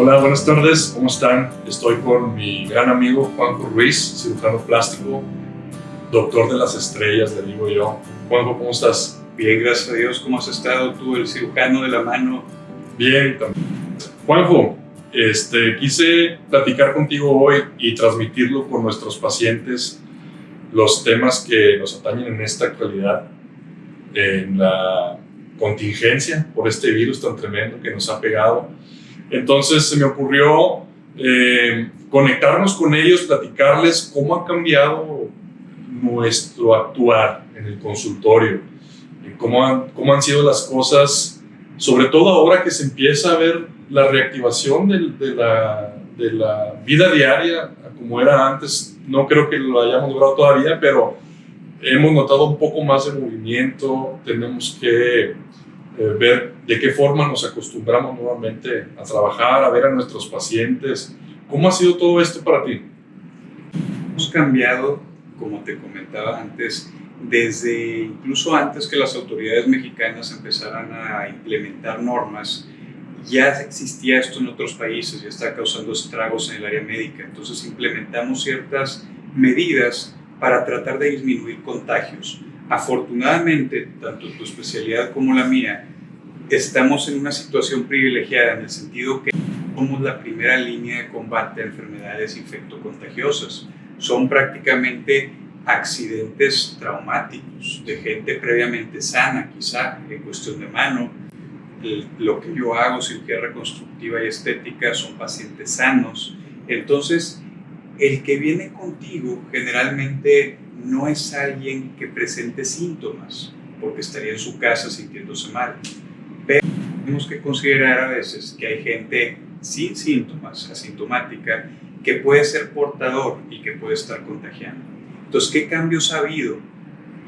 Hola, buenas tardes, ¿cómo están? Estoy con mi gran amigo Juanjo Ruiz, cirujano plástico, doctor de las estrellas, le digo yo. Juanjo, ¿cómo estás? Bien, gracias a Dios. ¿Cómo has estado tú, el cirujano de la mano? Bien, también. Juanjo, quise platicar contigo hoy y transmitirlo con nuestros pacientes los temas que nos atañen en esta actualidad, en la contingencia por este virus tan tremendo que nos ha pegado. Entonces se me ocurrió conectarnos con ellos, platicarles cómo ha cambiado nuestro actuar en el consultorio, cómo han sido las cosas, sobre todo ahora que se empieza a ver la reactivación de la vida diaria como era antes. No creo que lo hayamos logrado todavía, pero hemos notado un poco más de movimiento. Tenemos que ver de qué forma nos acostumbramos nuevamente a trabajar, a ver a nuestros pacientes. ¿Cómo ha sido todo esto para ti? Hemos cambiado, como te comentaba antes, desde incluso antes que las autoridades mexicanas empezaran a implementar normas. Ya existía esto en otros países, ya está causando estragos en el área médica. Entonces implementamos ciertas medidas para tratar de disminuir contagios. Afortunadamente, tanto tu especialidad como la mía, estamos en una situación privilegiada en el sentido que somos la primera línea de combate a enfermedades infectocontagiosas. Son prácticamente accidentes traumáticos de gente previamente sana, quizá en cuestión de mano. Lo que yo hago, cirugía reconstructiva y estética, son pacientes sanos. Entonces, el que viene contigo generalmente no es alguien que presente síntomas, porque estaría en su casa sintiéndose mal. Pero tenemos que considerar a veces que hay gente sin síntomas, asintomática, que puede ser portador y que puede estar contagiando. Entonces, ¿qué cambios ha habido?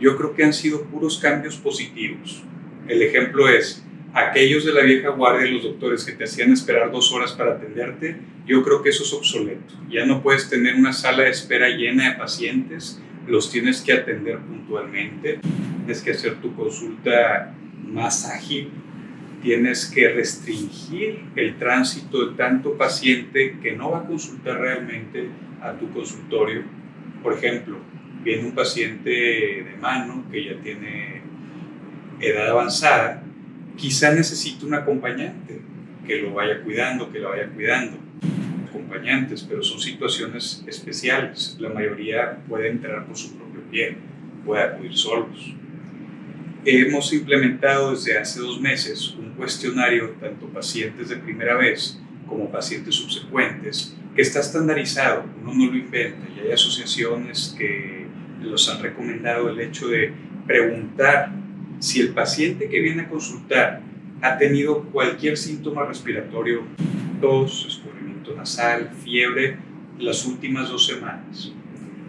Yo creo que han sido puros cambios positivos. El ejemplo es aquellos de la vieja guardia, los doctores que te hacían esperar 2 horas para atenderte. Yo creo que eso es obsoleto. Ya no puedes tener una sala de espera llena de pacientes, los tienes que atender puntualmente, tienes que hacer tu consulta más ágil, tienes que restringir el tránsito de tanto paciente que no va a consultar realmente a tu consultorio. Por ejemplo, viene un paciente de mano que ya tiene edad avanzada, quizá necesite un acompañante que lo vaya cuidando, acompañantes, pero son situaciones especiales. La mayoría puede entrar por su propio pie, puede acudir solos. Hemos implementado desde hace 2 meses un cuestionario, tanto pacientes de primera vez como pacientes subsecuentes, que está estandarizado, uno no lo inventa, y hay asociaciones que los han recomendado el hecho de preguntar si el paciente que viene a consultar ha tenido cualquier síntoma respiratorio, tos, escurrimiento nasal, fiebre, las últimas 2 semanas.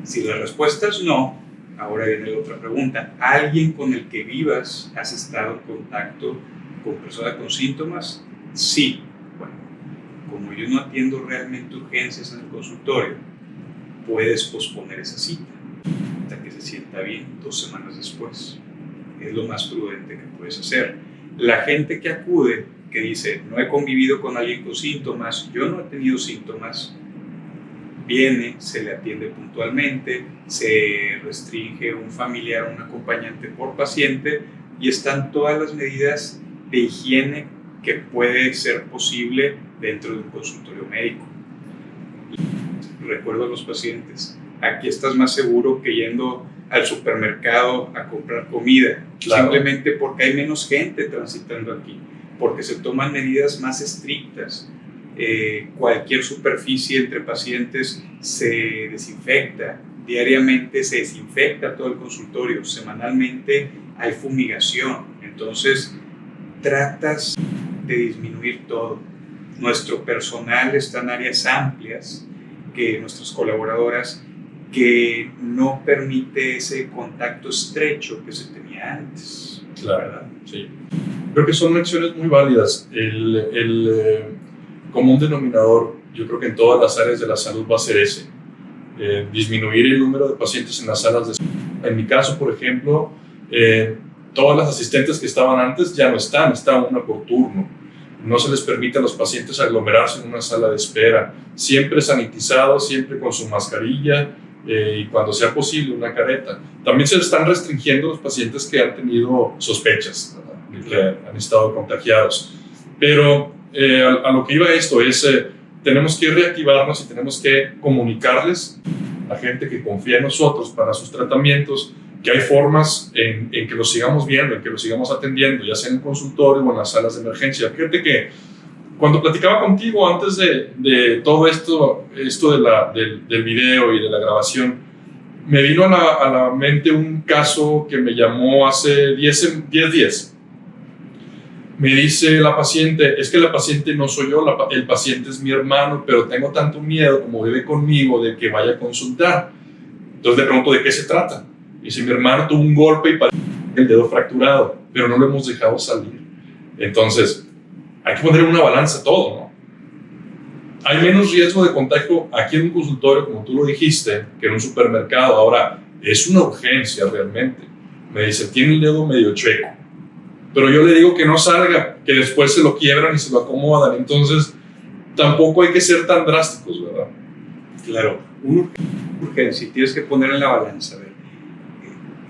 Si la respuesta es no, ahora viene la otra pregunta. ¿Alguien con el que vivas has estado en contacto con personas con síntomas? Sí. Bueno, como yo no atiendo realmente urgencias en el consultorio, puedes posponer esa cita hasta que se sienta bien 2 semanas después. Es lo más prudente que puedes hacer. La gente que acude, que dice, no he convivido con alguien con síntomas, yo no he tenido síntomas, viene, se le atiende puntualmente, se restringe un familiar, un acompañante por paciente, y están todas las medidas de higiene que puede ser posible dentro de un consultorio médico. Recuerdo a los pacientes, aquí estás más seguro que yendo al supermercado a comprar comida, claro, simplemente porque hay menos gente transitando aquí, porque se toman medidas más estrictas. Cualquier superficie entre pacientes se desinfecta, diariamente se desinfecta todo el consultorio, semanalmente hay fumigación. Entonces tratas de disminuir todo. Nuestro personal está en áreas amplias, que nuestras colaboradoras, que no permite ese contacto estrecho que se tenía antes. Claro, ¿verdad? Sí. Creo que son lecciones muy válidas. El común denominador, yo creo que en todas las áreas de la salud va a ser ese. Disminuir el número de pacientes en las salas de espera. En mi caso, por ejemplo, todas las asistentes que estaban antes ya no están, está una por turno. no se les permite a los pacientes aglomerarse en una sala de espera, siempre sanitizados, siempre con su mascarilla y cuando sea posible una careta. También se están restringiendo los pacientes que han tenido sospechas, ¿verdad?, que han estado contagiados. Pero a lo que iba esto es, tenemos que reactivarnos y tenemos que comunicarles a gente que confía en nosotros para sus tratamientos, que hay formas en que los sigamos viendo, en que los sigamos atendiendo, ya sea en el consultorio o en las salas de emergencia. Fíjate que cuando platicaba contigo antes de todo esto del video y de la grabación, me vino a la mente un caso que me llamó hace 10 días. Me dice la paciente, es que la paciente no soy yo, el paciente es mi hermano, pero tengo tanto miedo como vive conmigo de que vaya a consultar. Entonces le pregunto de qué se trata. Dice, mi hermano tuvo un golpe y padece el dedo fracturado, pero no lo hemos dejado salir. Entonces, hay que poner en una balanza todo, ¿no? Hay menos riesgo de contagio aquí en un consultorio, como tú lo dijiste, que en un supermercado. Ahora, es una urgencia realmente. Me dice, tiene el dedo medio chueco, pero yo le digo que no salga, que después se lo quiebran y se lo acomodan. Entonces, tampoco hay que ser tan drásticos, ¿verdad? Claro, una urgencia, tienes que poner en la balanza.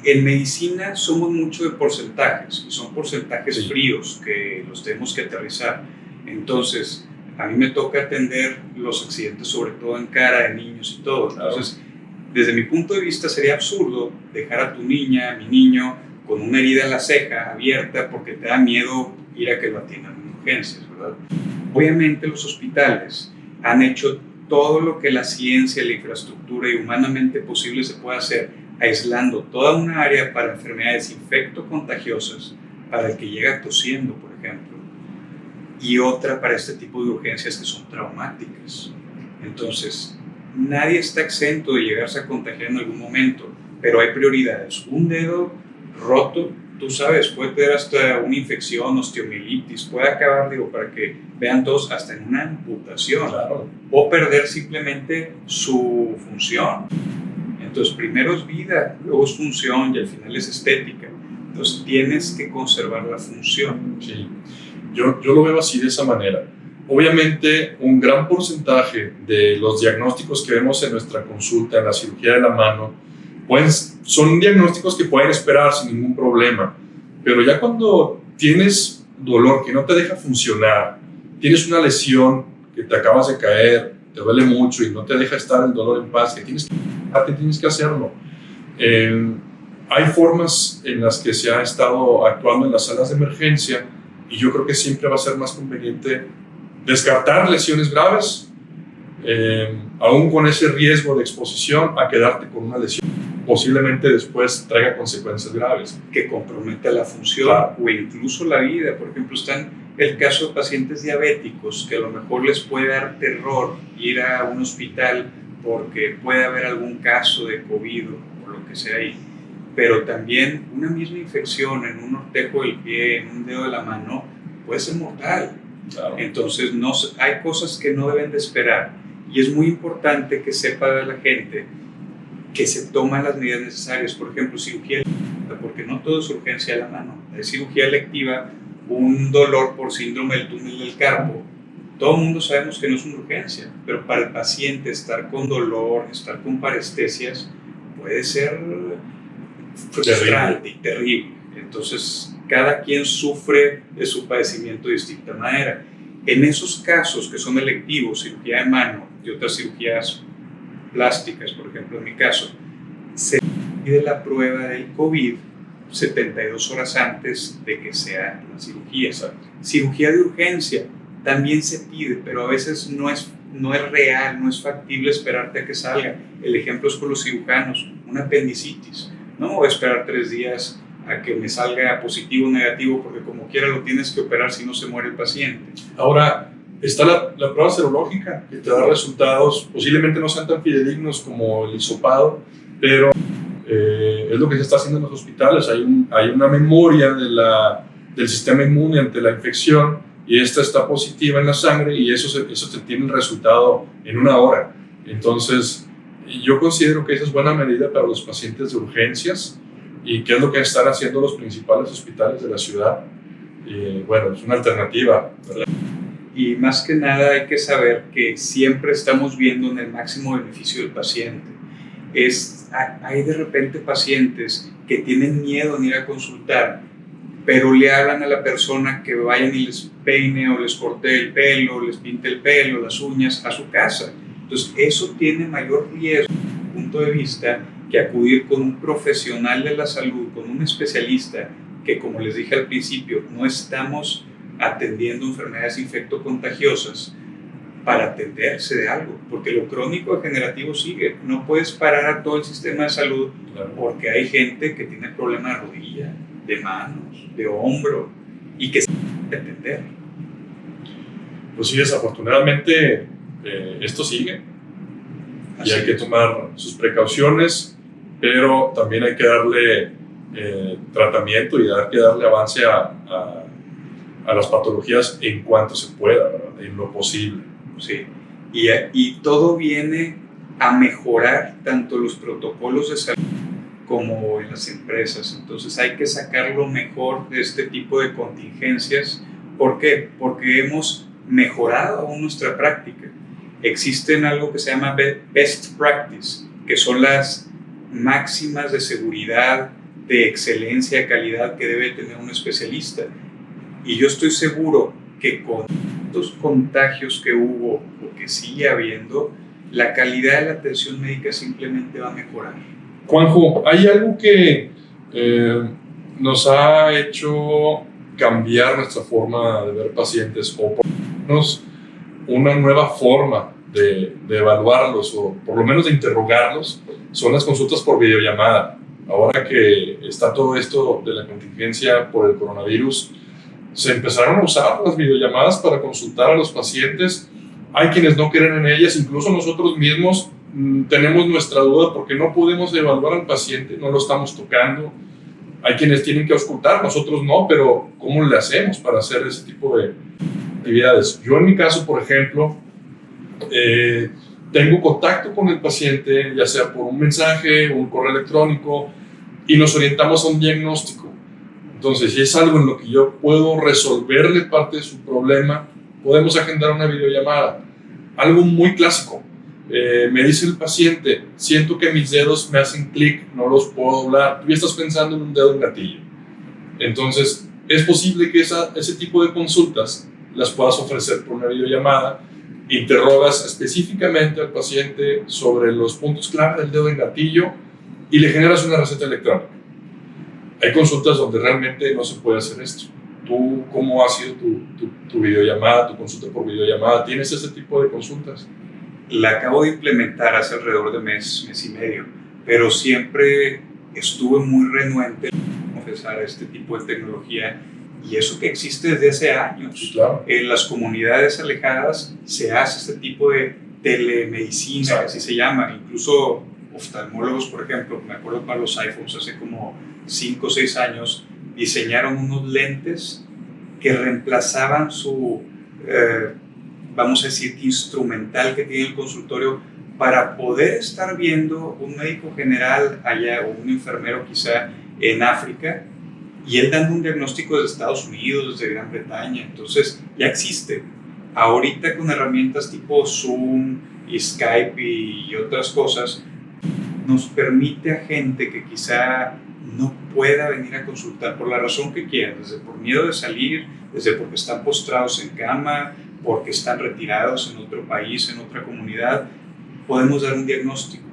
En medicina somos mucho de porcentajes, y son porcentajes fríos que los tenemos que aterrizar. Entonces, a mí me toca atender los accidentes, sobre todo en cara de niños y todo. Entonces, desde mi punto de vista, sería absurdo dejar a tu niña, a mi niño, con una herida en la ceja abierta porque te da miedo ir a que lo atiendan en urgencias, ¿verdad? Obviamente, los hospitales han hecho todo lo que la ciencia, la infraestructura y humanamente posible se puede hacer, aislando toda una área para enfermedades infectocontagiosas, para el que llega tosiendo, por ejemplo, y otra para este tipo de urgencias que son traumáticas. Entonces, nadie está exento de llegarse a contagiar en algún momento, pero hay prioridades. Un dedo roto, tú sabes, puede tener hasta una infección, osteomielitis, puede acabar, para que vean todos, hasta en una amputación, o perder simplemente su función. Entonces, primero es vida, luego es función y al final es estética. Entonces, tienes que conservar la función. Sí, yo lo veo así, de esa manera. Obviamente, un gran porcentaje de los diagnósticos que vemos en nuestra consulta, en la cirugía de la mano, pues, son diagnósticos que pueden esperar sin ningún problema. Pero ya cuando tienes dolor que no te deja funcionar, tienes una lesión que te acabas de caer, te duele mucho y no te deja estar el dolor en paz, que tienes que hacerlo. Hay formas en las que se ha estado actuando en las salas de emergencia y yo creo que siempre va a ser más conveniente descartar lesiones graves, aún con ese riesgo de exposición, a quedarte con una lesión posiblemente después traiga consecuencias graves. Que comprometa la función o incluso la vida. Por ejemplo, están el caso de pacientes diabéticos que a lo mejor les puede dar terror ir a un hospital porque puede haber algún caso de COVID o lo que sea ahí. Pero también una misma infección en un ortejo del pie, en un dedo de la mano, puede ser mortal. Entonces, hay cosas que no deben de esperar. Y es muy importante que sepa la gente que se toman las medidas necesarias. Por ejemplo, cirugía electiva, porque no todo es urgencia de la mano. Hay cirugía electiva, un dolor por síndrome del túnel del carpo. Todo el mundo sabemos que no es una urgencia, pero para el paciente estar con dolor, estar con parestesias, puede ser frustrante y terrible. Entonces, cada quien sufre de su padecimiento de distinta manera. En esos casos que son electivos, cirugía de mano y otras cirugías plásticas, por ejemplo, en mi caso, se pide la prueba del COVID 72 horas antes de que sea la cirugía. Cirugía de urgencia también se pide, pero a veces no es real, no es factible esperarte a que salga. El ejemplo es con los cirujanos, una apendicitis. No voy a esperar 3 días a que me salga positivo o negativo, porque como quiera lo tienes que operar si no se muere el paciente. Ahora, está la prueba serológica que te da resultados, posiblemente no sean tan fidedignos como el hisopado, pero es lo que se está haciendo en los hospitales. Hay una memoria del sistema inmune ante la infección y esta está positiva en la sangre y eso te tiene el resultado en 1 hora. Entonces, yo considero que esa es buena medida para los pacientes de urgencias y que es lo que están haciendo los principales hospitales de la ciudad. y bueno, es una alternativa, ¿verdad? Y más que nada hay que saber que siempre estamos viendo en el máximo beneficio del paciente. Hay de repente pacientes que tienen miedo en ir a consultar, pero le hablan a la persona que vayan y les peine o les corte el pelo, les pinte el pelo, las uñas a su casa. Entonces eso tiene mayor riesgo desde mi punto de vista que acudir con un profesional de la salud, con un especialista que, como les dije al principio, no estamos atendiendo enfermedades infectocontagiosas para atenderse de algo, porque lo crónico degenerativo sigue. No puedes parar a todo el sistema de salud, claro, porque hay gente que tiene problemas de rodilla, de manos, de hombro y que se tiene que atender. Pues sí, desafortunadamente esto sigue y hay que tomar sus precauciones, pero también hay que darle tratamiento y hay que darle avance a las patologías en cuanto se pueda, ¿verdad? En lo posible. Sí. Y todo viene a mejorar tanto los protocolos de salud como en las empresas. Entonces hay que sacar lo mejor de este tipo de contingencias. ¿Por qué? Porque hemos mejorado aún nuestra práctica. Existen algo que se llama best practice, que son las máximas de seguridad, de excelencia, de calidad que debe tener un especialista. Y yo estoy seguro que con estos contagios que hubo o que sigue habiendo, la calidad de la atención médica simplemente va a mejorar. Juanjo, ¿hay algo que nos ha hecho cambiar nuestra forma de ver pacientes o por lo menos una nueva forma de evaluarlos o por lo menos de interrogarlos? Son las consultas por videollamada. Ahora que está todo esto de la contingencia por el coronavirus, se empezaron a usar las videollamadas para consultar a los pacientes. Hay quienes no creen en ellas, incluso nosotros mismos tenemos nuestra duda porque no podemos evaluar al paciente, no lo estamos tocando. Hay quienes tienen que auscultar, nosotros no, pero ¿cómo le hacemos para hacer ese tipo de actividades? Yo en mi caso, por ejemplo, tengo contacto con el paciente, ya sea por un mensaje o un correo electrónico, y nos orientamos a un diagnóstico. Entonces, si es algo en lo que yo puedo resolverle parte de su problema, podemos agendar una videollamada. Algo muy clásico. Me dice el paciente, siento que mis dedos me hacen clic, no los puedo doblar. Tú ya estás pensando en un dedo en gatillo. Entonces, es posible que ese tipo de consultas las puedas ofrecer por una videollamada. Interrogas específicamente al paciente sobre los puntos clave del dedo en gatillo y le generas una receta electrónica. Hay consultas donde realmente no se puede hacer esto. ¿Tú cómo ha sido tu videollamada, tu consulta por videollamada? ¿Tienes ese tipo de consultas? La acabo de implementar hace alrededor de mes y medio, pero siempre estuve muy renuente a confesar este tipo de tecnología y eso que existe desde hace años. Sí, claro. En las comunidades alejadas se hace este tipo de telemedicina, así se llama, incluso oftalmólogos, por ejemplo, me acuerdo para los iPhones hace como 5 o 6 años, diseñaron unos lentes que reemplazaban su, vamos a decir, instrumental que tiene el consultorio para poder estar viendo un médico general allá o un enfermero quizá en África y él dando un diagnóstico desde Estados Unidos, desde Gran Bretaña. Entonces ya existe. Ahorita con herramientas tipo Zoom y Skype y otras cosas, nos permite a gente que quizá no pueda venir a consultar por la razón que quieran, desde por miedo de salir, desde porque están postrados en cama, porque están retirados en otro país, en otra comunidad, podemos dar un diagnóstico.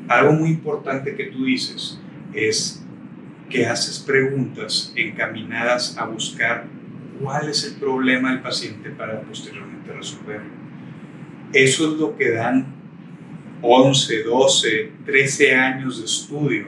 Algo muy importante que tú dices es que haces preguntas encaminadas a buscar cuál es el problema del paciente para posteriormente resolverlo. Eso es lo que dan 11, 12, 13 años de estudio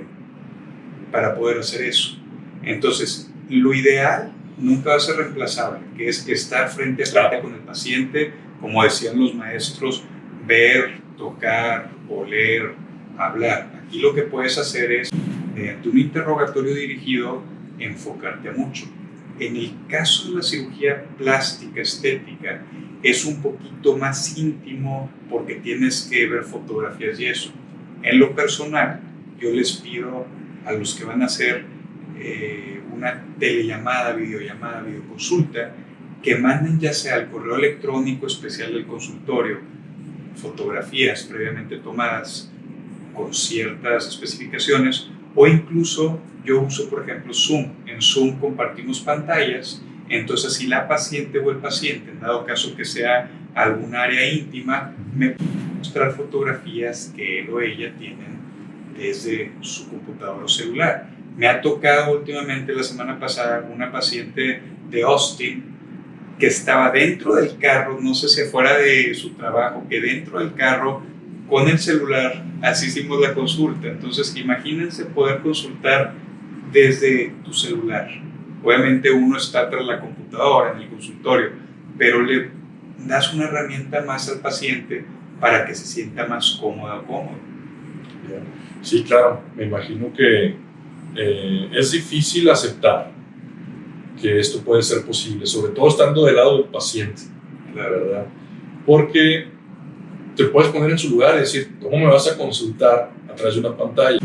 para poder hacer eso. Entonces, lo ideal nunca va a ser reemplazable, que es estar frente a frente con el paciente, como decían los maestros, ver, tocar, oler, hablar. Aquí lo que puedes hacer es, mediante un interrogatorio dirigido, enfocarte a mucho. En el caso de la cirugía plástica, estética, es un poquito más íntimo porque tienes que ver fotografías y eso. En lo personal, yo les pido a los que van a hacer una telellamada, videoconsulta, que manden ya sea al correo electrónico especial del consultorio fotografías previamente tomadas con ciertas especificaciones, o incluso yo uso, por ejemplo, Zoom. En Zoom compartimos pantallas, entonces si la paciente o el paciente, en dado caso que sea algún área íntima, me puede mostrar fotografías que él o ella tienen desde su computador o celular. Me ha tocado últimamente, la semana pasada, una paciente de Austin que estaba dentro del carro, no sé si afuera de su trabajo, que dentro del carro con el celular, así hicimos la consulta. Entonces imagínense poder consultar desde tu celular. Obviamente uno está tras la computadora en el consultorio, pero le das una herramienta más al paciente para que se sienta más cómodo. Sí, claro, me imagino que es difícil aceptar que esto puede ser posible, sobre todo estando del lado del paciente, la verdad, porque te puedes poner en su lugar y decir, ¿cómo me vas a consultar a través de una pantalla?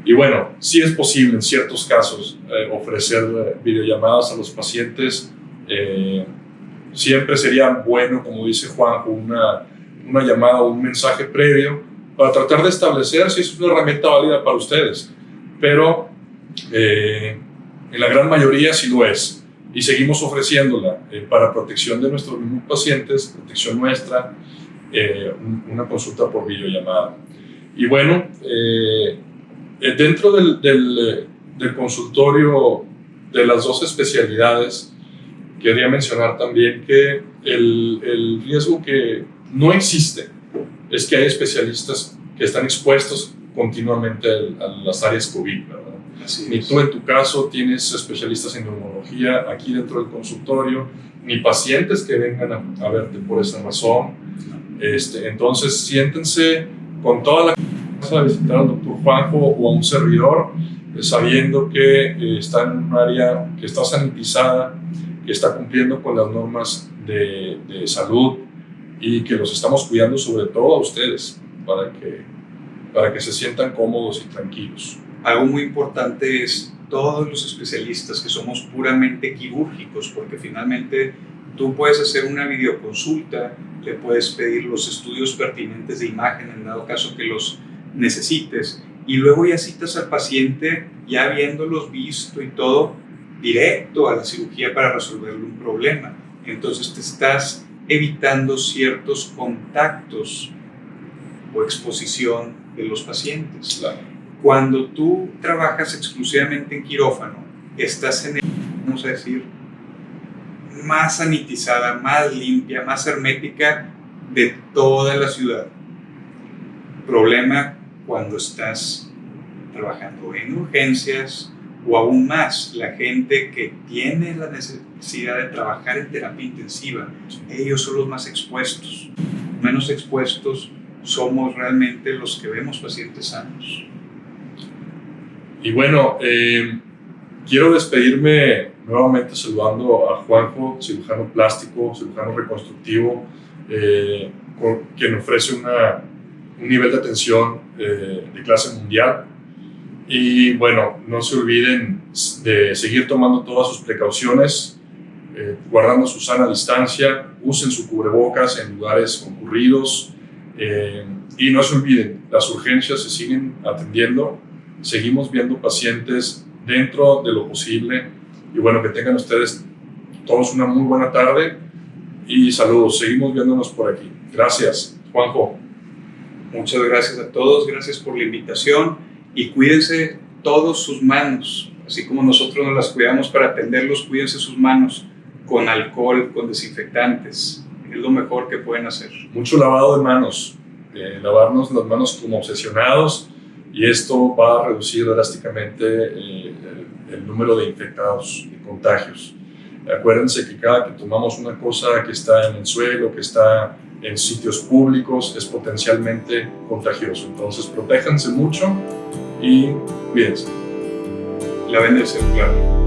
Y bueno, sí es posible en ciertos casos ofrecer videollamadas a los pacientes. Siempre sería bueno, como dice Juanjo, una llamada o un mensaje previo para tratar de establecer si es una herramienta válida para ustedes. Pero en la gran mayoría sí lo es. Y seguimos ofreciéndola para protección de nuestros mismos pacientes, protección nuestra, una consulta por videollamada. Y bueno, dentro del consultorio de las dos especialidades, quería mencionar también que el riesgo que no existe es que hay especialistas que están expuestos continuamente a las áreas COVID, ¿verdad? Ni tú en tu caso tienes especialistas en neumología aquí dentro del consultorio, ni pacientes que vengan a verte por esa razón. Entonces siéntense con toda la confianza a visitar al doctor Juanjo o a un servidor, sabiendo que está en un área que está sanitizada, que está cumpliendo con las normas de salud y que los estamos cuidando sobre todo a ustedes para que se sientan cómodos y tranquilos. Algo muy importante es todos los especialistas que somos puramente quirúrgicos, porque finalmente tú puedes hacer una videoconsulta, le puedes pedir los estudios pertinentes de imagen en dado caso que los necesites, y luego ya citas al paciente ya habiéndolos visto y todo directo a la cirugía para resolverle un problema. Entonces te estás evitando ciertos contactos o exposición de los pacientes. Claro. Cuando tú trabajas exclusivamente en quirófano, estás en el, vamos a decir, más sanitizada, más limpia, más hermética de toda la ciudad. Problema cuando estás trabajando en urgencias o aún más, la gente que tiene la necesidad de trabajar en terapia intensiva, ellos son los más expuestos. Menos expuestos somos realmente los que vemos pacientes sanos. Y bueno, quiero despedirme nuevamente saludando a Juanjo, cirujano plástico, cirujano reconstructivo, quien ofrece un nivel de atención de clase mundial. Y bueno, no se olviden de seguir tomando todas sus precauciones, guardando su sana distancia, usen su cubrebocas en lugares concurridos y no se olviden, las urgencias se siguen atendiendo. Seguimos viendo pacientes dentro de lo posible y bueno, que tengan ustedes todos una muy buena tarde y saludos, seguimos viéndonos por aquí. Gracias, Juanjo. Muchas gracias a todos, gracias por la invitación y cuídense todos sus manos, así como nosotros nos las cuidamos para atenderlos, cuídense sus manos con alcohol, con desinfectantes, es lo mejor que pueden hacer. Mucho lavado de manos, lavarnos las manos como obsesionados. Y esto va a reducir drásticamente el número de infectados y contagios. Acuérdense que cada que tomamos una cosa que está en el suelo, que está en sitios públicos, es potencialmente contagioso. Entonces, protéjanse mucho y cuídense. Laven el celular.